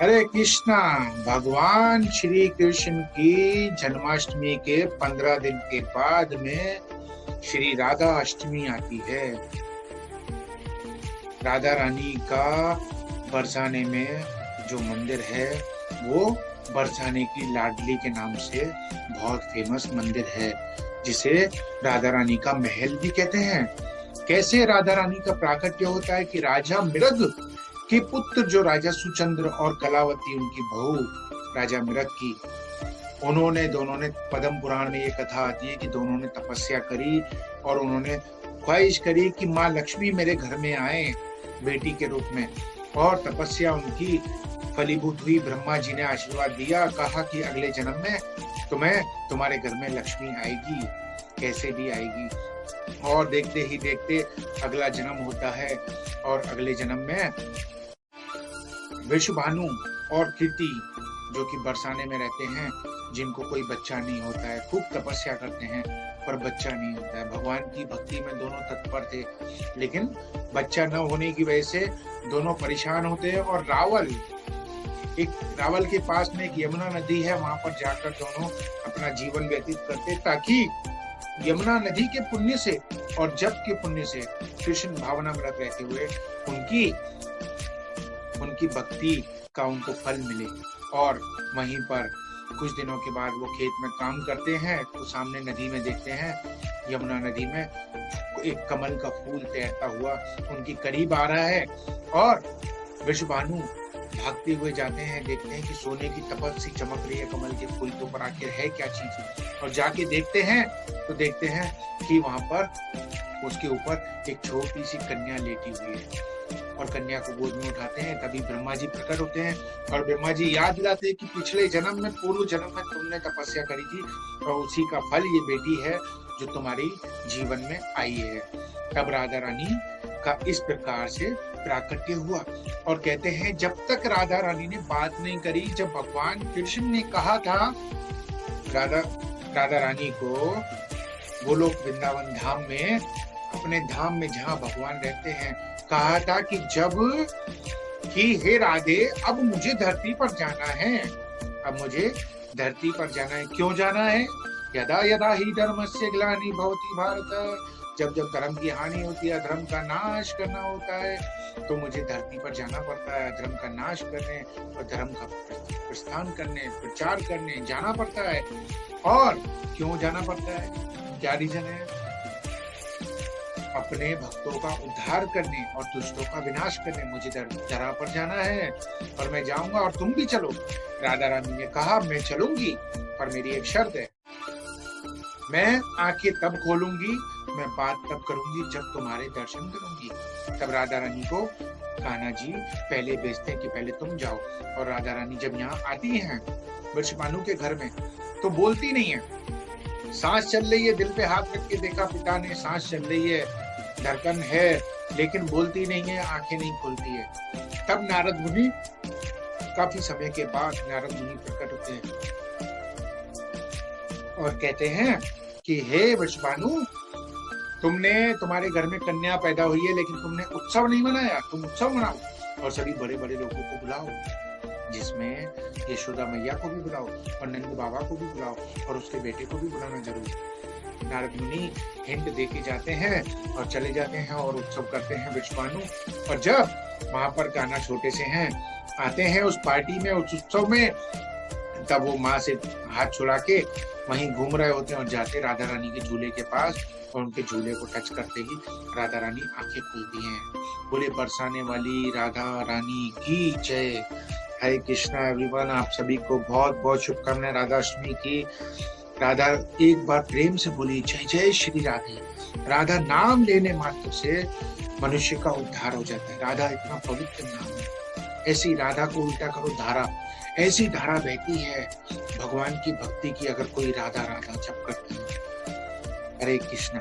हरे कृष्णा। भगवान श्री कृष्ण की जन्माष्टमी के 15 दिन के बाद में श्री राधा अष्टमी आती है। राधा रानी का बरसाने में जो मंदिर है वो बरसाने की लाडली के नाम से बहुत फेमस मंदिर है, जिसे राधा रानी का महल भी कहते हैं। कैसे राधा रानी का प्राकट्य होता है कि राजा मृग के पुत्र जो राजा सुचंद्र और कलावती उनकी बहू राजा मृग की, उन्होंने दोनों ने पद्म पुराण में ये कथा आती है कि दोनों ने तपस्या करी और उन्होंने ख्वाहिश करी कि माँ लक्ष्मी मेरे घर में आए बेटी के रूप में, और तपस्या उनकी फलीभूत हुई। ब्रह्मा जी ने आशीर्वाद दिया, कहा कि अगले जन्म में तुम्हारे घर में लक्ष्मी आएगी, कैसे भी आएगी। और देखते ही देखते अगला जन्म होता है और अगले जन्म में विश्वभानु और कीर्ति जो कि बरसाने में रहते हैं, जिनको कोई बच्चा नहीं होता है, खूब तपस्या करते हैं पर बच्चा नहीं होता है। भगवान की भक्ति में दोनों तत्पर थे, लेकिन बच्चा न होने की वजह से दोनों परेशान होते हैं। और रावल के पास में एक यमुना नदी है, वहां पर जाकर दोनों अपना जीवन व्यतीत करते, ताकि यमुना नदी के पुण्य से और जप के पुण्य से कृष्ण भावना में रहते हुए उनकी भक्ति का उनको फल मिले। और वहीं पर कुछ दिनों के बाद वो खेत में काम करते हैं तो सामने नदी में देखते हैं, यमुना नदी में एक कमल का फूल तैरता हुआ उनके करीब आ रहा है। और विश्वभानु भागते हुए जाते हैं, देखते हैं कि सोने की तपत सी चमक रही है कमल के फूल के ऊपर, आखिर है क्या चीज। और जाके देखते हैं कि वहां पर उसके ऊपर एक छोटी सी कन्या लेटी हुई है, और कन्या को गोद में उठाते हैं। तभी ब्रह्मा जी प्रकट होते हैं और ब्रह्मा जी याद दिलाते हैं कि पिछले जन्म में, पूर्व जन्म में तुमने तपस्या करी थी और उसी का फल ये बेटी है जो तुम्हारी जीवन में आई है। तब राधा रानी का इस प्रकार से प्राकट्य हुआ। और कहते हैं जब तक राधा रानी ने बात नहीं करी, जब भगवान कृष्ण ने कहा था राधा रानी को गोलोक वृंदावन धाम में, अपने धाम में जहाँ भगवान रहते हैं, कहा था कि हे राधे, अब मुझे धरती पर जाना है, अब मुझे धरती पर जाना है। क्यों जाना है? यदा यदा ही धर्मस्य ग्लानि भवति भारत, जब जब धर्म की हानि होती है, धर्म का नाश करना होता है, तो मुझे धरती पर जाना पड़ता है, धर्म का नाश करने और धर्म का प्रस्थान करने, प्रचार करने जाना पड़ता है। और क्यों जाना पड़ता है, क्या रीजन है? अपने भक्तों का उद्धार करने और दुष्टों का विनाश करने मुझे धरा पर जाना है, और मैं जाऊंगा और तुम भी चलो। राधा रानी ने कहा मैं चलूंगी, पर मेरी एक शर्त है, मैं आंखें तब खोलूंगी, मैं बात तब करूंगी जब तुम्हारे दर्शन करूंगी। तब राधा रानी को कान्हा जी पहले भेजते हैं कि पहले तुम जाओ। और राधा रानी जब यहाँ आती हैं विश्वभानु के घर में, तो बोलती नहीं है। सांस चल रही है, दिल पे हाथ रख के देखा पिता ने, सांस चल रही है, धड़कन है, लेकिन बोलती नहीं है, आंखें नहीं खुलती है। तब नारद मुनि, काफी समय के बाद नारद मुनि प्रकट होते हैं और कहते हैं कि हे विश्वभानु, तुम्हारे घर में कन्या पैदा हुई है, लेकिन तुमने उत्सव नहीं मनाया, तुम उत्सव मनाओ और सभी बड़े बड़े लोगों को बुलाओ, जिसमें यशोदा मैया को भी बुलाओ और नंद बाबा को भी बुलाओ और उसके बेटे को भी बुलाना जरूर। नारद मुनि हिंट देके जाते हैं और चले जाते हैं और उत्सव करते हैं विश्वभानु। और जब वहां पर कान्हा छोटे से हैं, आते हैं उस पार्टी में, उस उत्सव में, तब वो माँ से हाथ छुड़ा के वहीं घूम रहे होते हैं और जाते राधा रानी के झूले के पास, और उनके झूले को टच करते ही राधा रानी आंखें खुलती हैं। बोले बरसाने वाली राधा रानी की जय। हरे कृष्णा एवरीवन, आप सभी को बहुत बहुत शुभकामनाएं राधा अष्टमी की। राधा, एक बार प्रेम से बोली जय जय श्री राधे। राधा नाम लेने मात्र से मनुष्य का उद्धार हो जाता है। राधा इतना पवित्र नाम है। ऐसी राधा को उल्टा करो धारा, ऐसी धारा बहती है भगवान की भक्ति की, अगर कोई राधा राधा जप करता है। हरे कृष्णा।